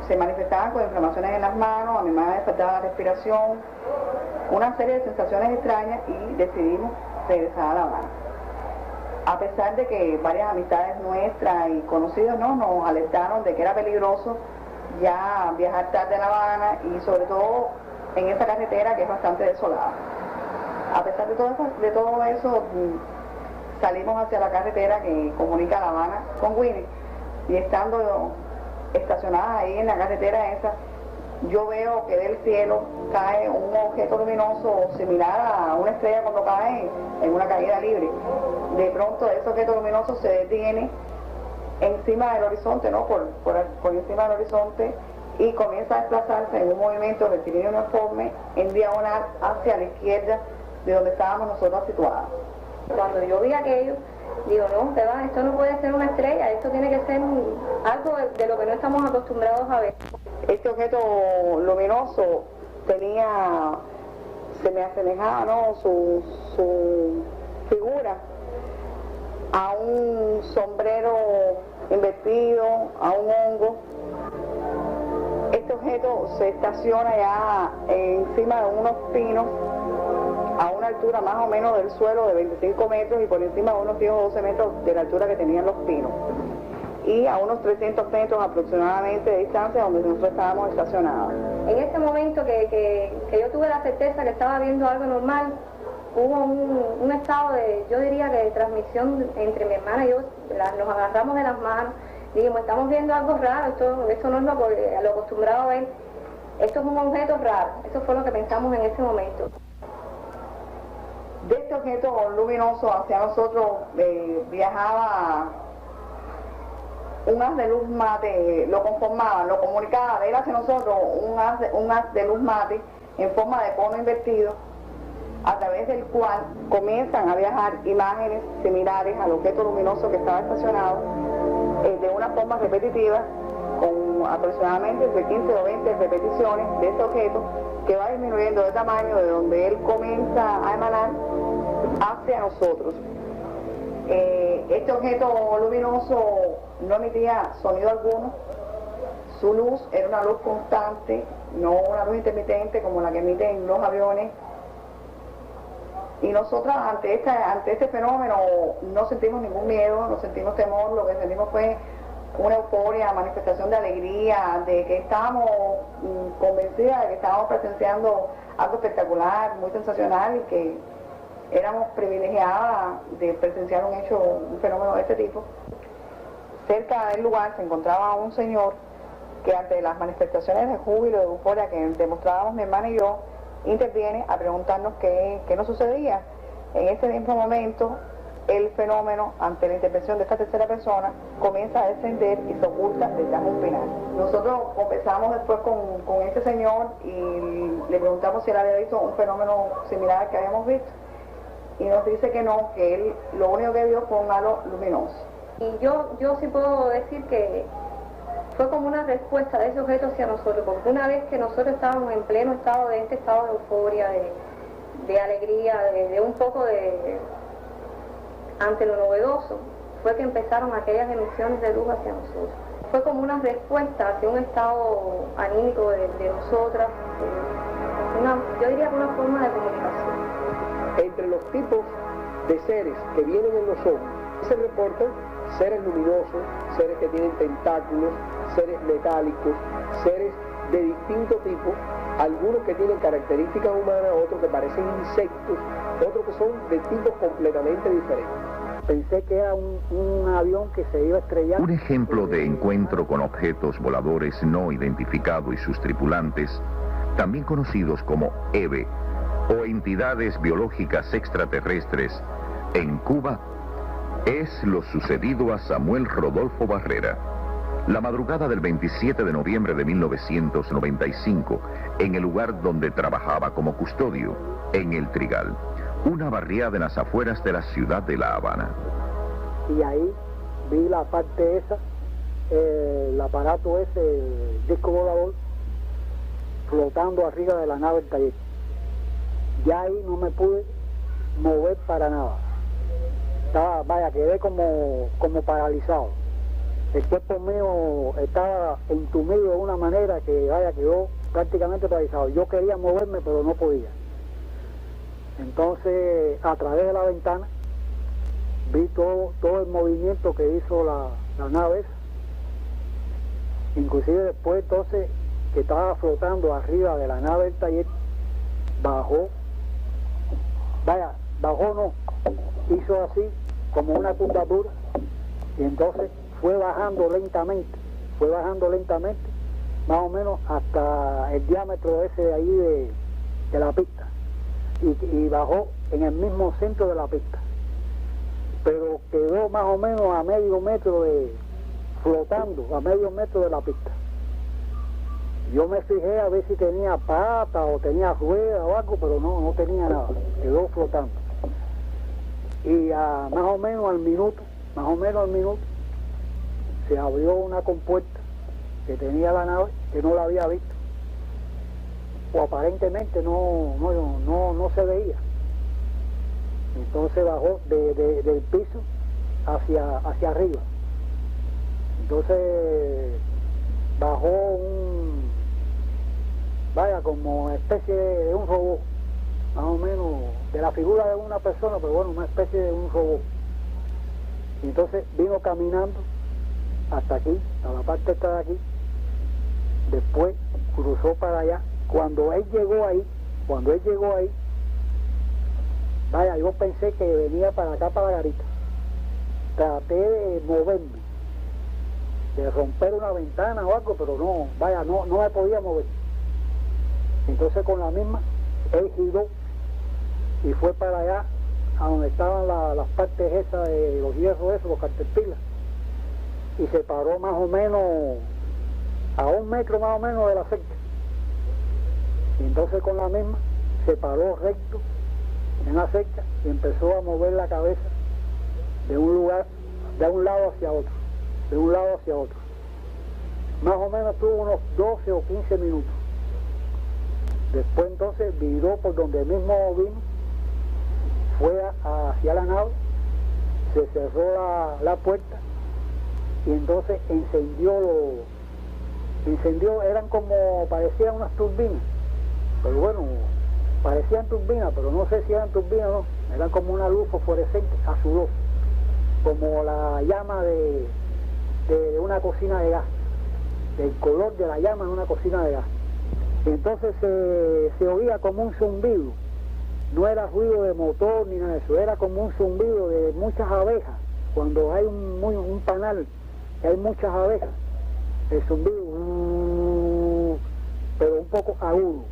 se manifestaban con inflamaciones en las manos, a mi madre le faltaba la respiración, una serie de sensaciones extrañas, y decidimos regresar a La Habana. A pesar de que varias amistades nuestras y conocidos nos alertaron de que era peligroso ya viajar tarde a La Habana, y sobre todo en esa carretera que es bastante desolada. A pesar de todo eso, salimos hacia la carretera que comunica La Habana con Güines, y estando estacionadas ahí en la carretera esa, yo veo que del cielo cae un objeto luminoso similar a una estrella cuando cae en una caída libre. De pronto ese objeto luminoso se detiene encima del horizonte, por encima del horizonte, y comienza a desplazarse en un movimiento rectilíneo uniforme en diagonal hacia la izquierda de donde estábamos nosotros situados. Cuando yo vi aquello, Digo, no, que va, esto no puede ser una estrella, esto tiene que ser algo de lo que no estamos acostumbrados a ver. Este objeto luminoso se me asemejaba, ¿no?, su figura a un sombrero invertido, a un hongo. Este objeto se estaciona ya encima de unos pinos a una altura más o menos del suelo de 25 metros y por encima de unos 10 o 12 metros de la altura que tenían los pinos, y a unos 300 metros aproximadamente de distancia donde nosotros estábamos estacionados. En ese momento que yo tuve la certeza que estaba viendo algo normal, hubo un estado de, yo diría que de transmisión entre mi hermana y yo, nos agarramos de las manos, dijimos, estamos viendo algo raro, esto no es lo acostumbrado a ver, esto es un objeto raro, eso fue lo que pensamos en ese momento. De este objeto luminoso hacia nosotros viajaba un haz de luz mate, lo conformaba, lo comunicaba de él hacia nosotros, un haz de luz mate en forma de cono invertido, a través del cual comienzan a viajar imágenes similares al objeto luminoso que estaba estacionado, de una forma repetitiva, con aproximadamente entre 15 o 20 repeticiones de este objeto, que va disminuyendo de tamaño de donde él comienza a emanar hacia nosotros. Este objeto luminoso no emitía sonido alguno, su luz era una luz constante, no una luz intermitente como la que emiten los aviones, y nosotros ante este fenómeno no sentimos ningún miedo, no sentimos temor, lo que sentimos fue una euforia, manifestación de alegría, de que estábamos convencidas de que estábamos presenciando algo espectacular, muy sensacional, y que éramos privilegiadas de presenciar un fenómeno de este tipo. Cerca del lugar se encontraba un señor que, ante las manifestaciones de júbilo, de euforia que demostrábamos mi hermana y yo, interviene a preguntarnos qué nos sucedía. En ese mismo momento, el fenómeno, ante la intervención de esta tercera persona, comienza a descender y se oculta detrás de un pinar. Nosotros conversamos después con este señor y le preguntamos si él había visto un fenómeno similar al que habíamos visto, y nos dice que no, que él lo único que vio fue un halo luminoso. Y yo sí puedo decir que fue como una respuesta de ese objeto hacia nosotros, porque una vez que nosotros estábamos en pleno estado de euforia, de alegría, de un poco ante lo novedoso, fue que empezaron aquellas emisiones de luz hacia nosotros. Fue como una respuesta hacia un estado anímico de nosotras, yo diría que una forma de comunicación. Entre los tipos de seres que vienen en los ovnis, se reportan seres luminosos, seres que tienen tentáculos, seres metálicos, seres de distinto tipo, algunos que tienen características humanas, otros que parecen insectos, otros que son de tipos completamente diferentes. Pensé que era un avión que se iba a estrellar. Un ejemplo de encuentro con objetos voladores no identificados y sus tripulantes, también conocidos como EVE, o entidades biológicas extraterrestres, en Cuba, es lo sucedido a Samuel Rodolfo Barrera. La madrugada del 27 de noviembre de 1995, en el lugar donde trabajaba como custodio, en El Trigal, una barriada en las afueras de la ciudad de La Habana. Y ahí vi la parte esa, el aparato ese, el disco volador, flotando arriba de la nave del taller. Ya ahí no me pude mover para nada. Quedé como paralizado. El cuerpo mío estaba entumido de una manera que quedó prácticamente paralizado. Yo quería moverme, pero no podía. Entonces, a través de la ventana, vi todo el movimiento que hizo la nave. Inclusive después, entonces, que estaba flotando arriba de la nave del taller, bajó hizo así, como una curvatura, y entonces fue bajando lentamente, más o menos hasta el diámetro ese de ahí de la pista, y bajó en el mismo centro de la pista, pero quedó más o menos a medio metro flotando a medio metro de la pista. Yo me fijé a ver si tenía pata o tenía rueda o algo, pero no tenía nada, quedó flotando. y más o menos al minuto, se abrió una compuerta que tenía la nave, que no la había visto, o aparentemente no se veía. Entonces bajó del piso hacia arriba. Entonces bajó como una especie de un robot, más o menos de la figura de una persona, pero bueno, una especie de un robot. Y entonces vino caminando hasta aquí, a la parte esta de aquí, después cruzó para allá. Cuando él llegó ahí, yo pensé que venía para acá, para la garita. Traté de moverme, de romper una ventana o algo, pero no me podía mover. Entonces con la misma, él giró y fue para allá, a donde estaban las partes esas de los hierros esos, los caterpillars, y se paró más o menos a 1 metro más o menos de la cerca. Y entonces con la misma se paró recto en la cerca y empezó a mover la cabeza de un lado hacia otro. Más o menos tuvo unos 12 o 15 minutos. Después entonces viró por donde mismo vino, fue hacia la nave, se cerró la puerta y entonces encendió, eran como, parecían unas turbinas, pero bueno, parecían turbinas, pero no sé si eran turbinas o no, eran como una luz fosforescente, azulosa, como la llama de una cocina de gas, del color de la llama de una cocina de gas. Y entonces se oía como un zumbido, no era ruido de motor ni nada de eso, era como un zumbido de muchas abejas, cuando hay un panal que hay muchas abejas, el zumbido, pero un poco agudo,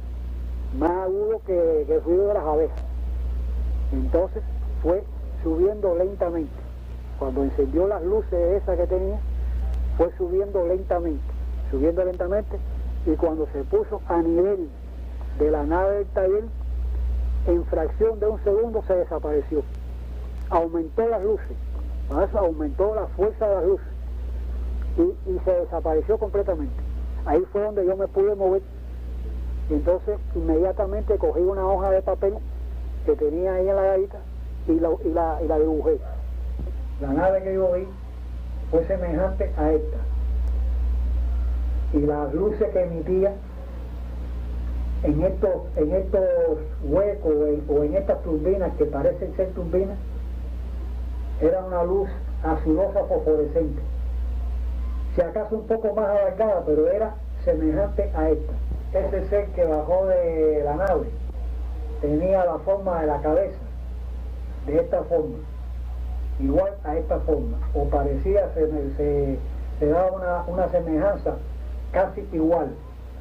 más agudo que el ruido de las abejas. Entonces fue subiendo lentamente. Cuando encendió las luces esas que tenía, fue subiendo lentamente, y cuando se puso a nivel de la nave del taller, en fracción de 1 segundo se desapareció. Aumentó las luces, eso aumentó la fuerza de las luces y se desapareció completamente. Ahí fue donde yo me pude mover. Y entonces inmediatamente cogí una hoja de papel que tenía ahí en la garita y la dibujé. La nave que yo vi fue semejante a esta. Y las luces que emitía en estos huecos o en estas turbinas que parecen ser turbinas, era una luz azulosa fosforescente. Si acaso un poco más alargada, pero era semejante a esta. Ese ser que bajó de la nave tenía la forma de la cabeza, de esta forma, igual a esta forma, o parecía, se daba una semejanza casi igual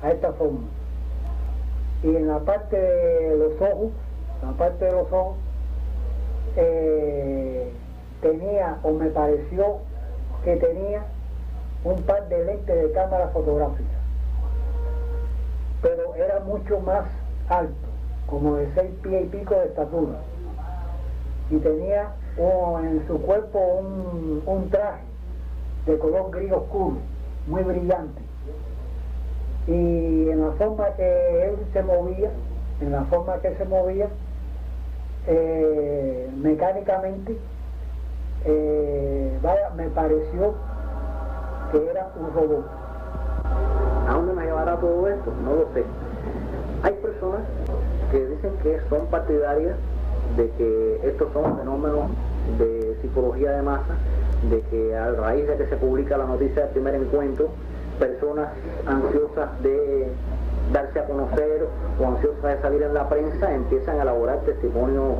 a esta forma. Y en la parte de los ojos, tenía, o me pareció que tenía, un par de lentes de cámara fotográfica, pero era mucho más alto, como de 6 pies y pico de estatura, y tenía en su cuerpo un traje de color gris oscuro, muy brillante, y en la forma que él se movía, mecánicamente, me pareció que era un robot. ¿A dónde nos llevará todo esto? No lo sé. Hay personas que dicen que son partidarias de que estos son fenómenos de psicología de masa, de que a raíz de que se publica la noticia del primer encuentro, personas ansiosas de darse a conocer o ansiosas de salir en la prensa empiezan a elaborar testimonios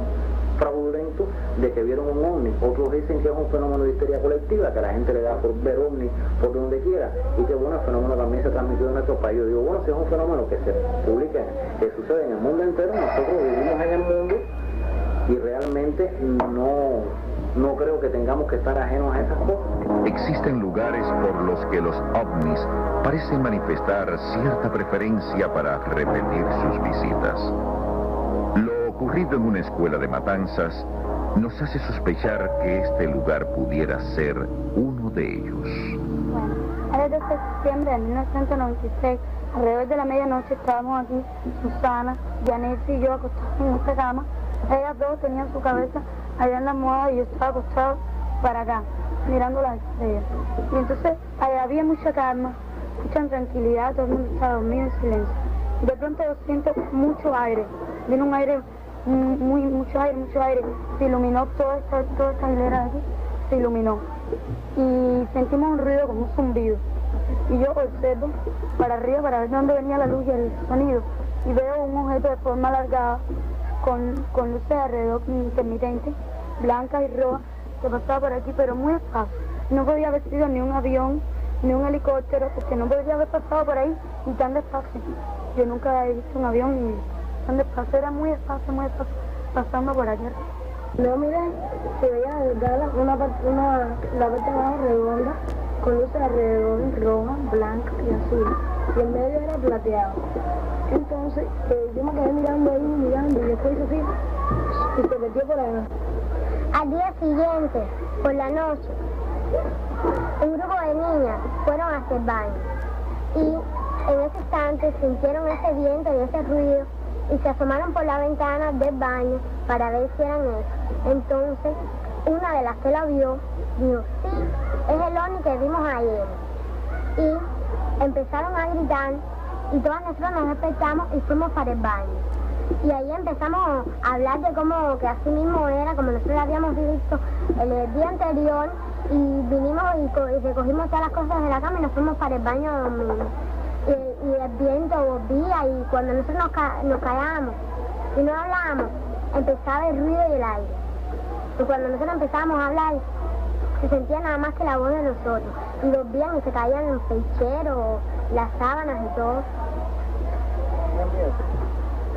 fraudulentos de que vieron un ovni. Otros dicen que es un fenómeno de histeria colectiva, que a la gente le da por ver ovni por donde quiera, y que bueno, el fenómeno también se transmitió en nuestro país. Yo digo, bueno, si es un fenómeno que se publica, que sucede en el mundo entero, nosotros vivimos en el mundo y realmente no creo que tengamos que estar ajenos a esas cosas. Existen lugares por los que los ovnis parecen manifestar cierta preferencia para repetir sus visitas. Lo ocurrido en una escuela de Matanzas nos hace sospechar que este lugar pudiera ser uno de ellos. Bueno, el 12 de septiembre de 1996, alrededor de la medianoche, estábamos aquí, Susana, Janet y yo acostados en esta cama. Ellas dos tenían su cabeza allá en la almohada y yo estaba acostado para acá, mirando las estrellas. Y entonces allá había mucha calma, mucha tranquilidad, todo el mundo estaba dormido en silencio. De pronto yo siento mucho aire, vino un aire, mucho aire, se iluminó toda esta hilera de aquí, se iluminó. Y sentimos un ruido como un zumbido. Y yo observo para arriba para ver de dónde venía la luz y el sonido. Y veo un objeto de forma alargada, con luces alrededor intermitentes, blancas y rojas, que pasaba por aquí, pero muy despacio. No podía haber sido ni un avión, ni un helicóptero, porque no podía haber pasado por ahí y tan despacio. Yo nunca he visto un avión ni tan despacio, era muy despacio, pasando por aquí. No, miren, se veía delgada la parte abajo redonda, con luces alrededor, roja, blanca y azul, y en medio era plateado. Entonces, yo me quedé mirando y después hizo así, y se metió por allá. Al día siguiente, por la noche, un grupo de niñas fueron a hacer baño y en ese instante sintieron ese viento y ese ruido y se asomaron por la ventana del baño para ver si eran ellos. Entonces, una de las que la vio dijo, sí, es el ovni que vimos ayer. Y empezaron a gritar y todas nosotros nos despertamos y fuimos para el baño. Y ahí empezamos a hablar de cómo que así mismo era, como nosotros habíamos visto el día anterior, y vinimos y recogimos todas las cosas de la cama y nos fuimos para el baño a dormir. Y el viento volvía y cuando nosotros nos callábamos y no hablábamos, empezaba el ruido y el aire. Y cuando nosotros empezábamos a hablar, se sentía nada más que la voz de nosotros. Y volvían y se caían los pecheros, las sábanas y todo.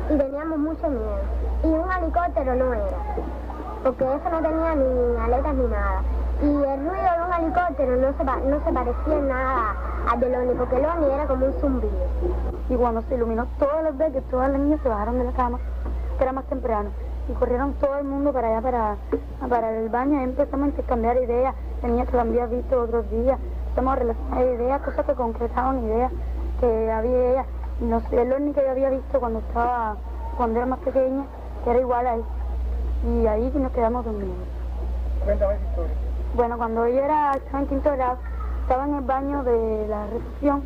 Y teníamos mucho miedo. Y un helicóptero no era, porque eso no tenía ni aletas ni nada. Y el ruido de un helicóptero no se parecía en nada al del ovni, porque el ovni era como un zumbido. Y cuando se iluminó todos los verdes, todas las niñas se bajaron de la cama, que era más temprano, y corrieron todo el mundo para allá, para el baño, y empezamos a intercambiar ideas, de niñas que lo habían visto otros días, empezamos a relacionar ideas, cosas que concretaban ideas que había ella. No sé, el ovni que yo había visto cuando era más pequeña, que era igual a él. Y ahí nos quedamos durmiendo. Cuéntame esa historia. Bueno, cuando yo estaba en quinto grado, estaba en el baño de la recepción,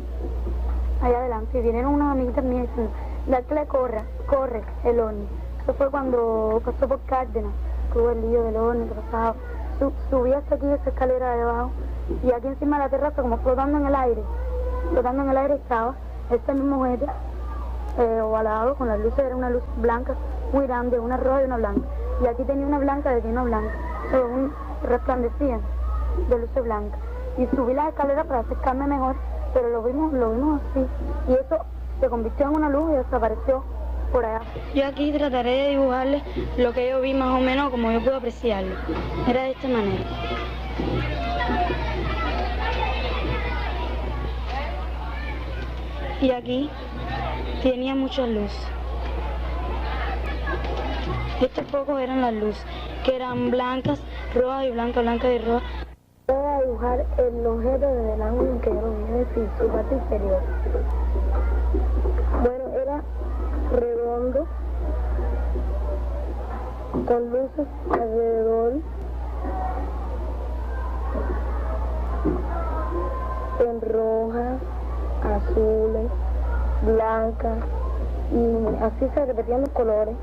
allá adelante, y vinieron unas amiguitas mías diciendo, Darle corre el ovni. Eso fue cuando pasó por Cárdenas, tuvo el lío del ovni que pasaba. Subí hasta aquí esa escalera de abajo, y aquí encima de la terraza, como flotando en el aire estaba este mismo objeto, ovalado, con las luces, era una luz blanca muy grande, una roja y una blanca. Y aquí tenía una blanca, de una blanca. Resplandecían de luces blancas. Y subí las escaleras para acercarme mejor, pero lo vimos así. Y eso se convirtió en una luz y desapareció por allá. Yo aquí trataré de dibujarles lo que yo vi más o menos como yo pude apreciarlo. Era de esta manera. Y aquí tenía muchas luces. Estos pocos eran las luces, que eran blancas, rojas y blancas y rojas. Voy a dibujar el objeto desde el ángulo en que yo lo vi, es decir, su parte inferior. Bueno, era redondo, con luces alrededor, en rojas, azules, blancas, y así se repetían los colores.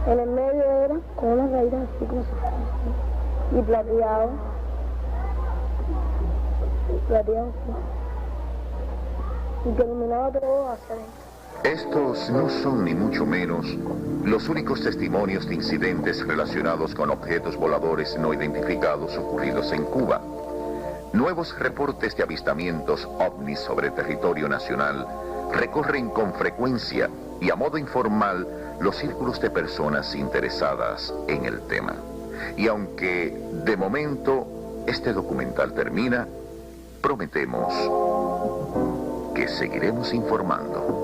En el medio era con unas raíces así como si fuera así, y plateado así, y que iluminaba todo hacia adentro. Estos no son ni mucho menos los únicos testimonios de incidentes relacionados con objetos voladores no identificados ocurridos en Cuba. Nuevos reportes de avistamientos ovnis sobre territorio nacional recorren con frecuencia y a modo informal los círculos de personas interesadas en el tema. Y aunque de momento este documental termina, prometemos que seguiremos informando.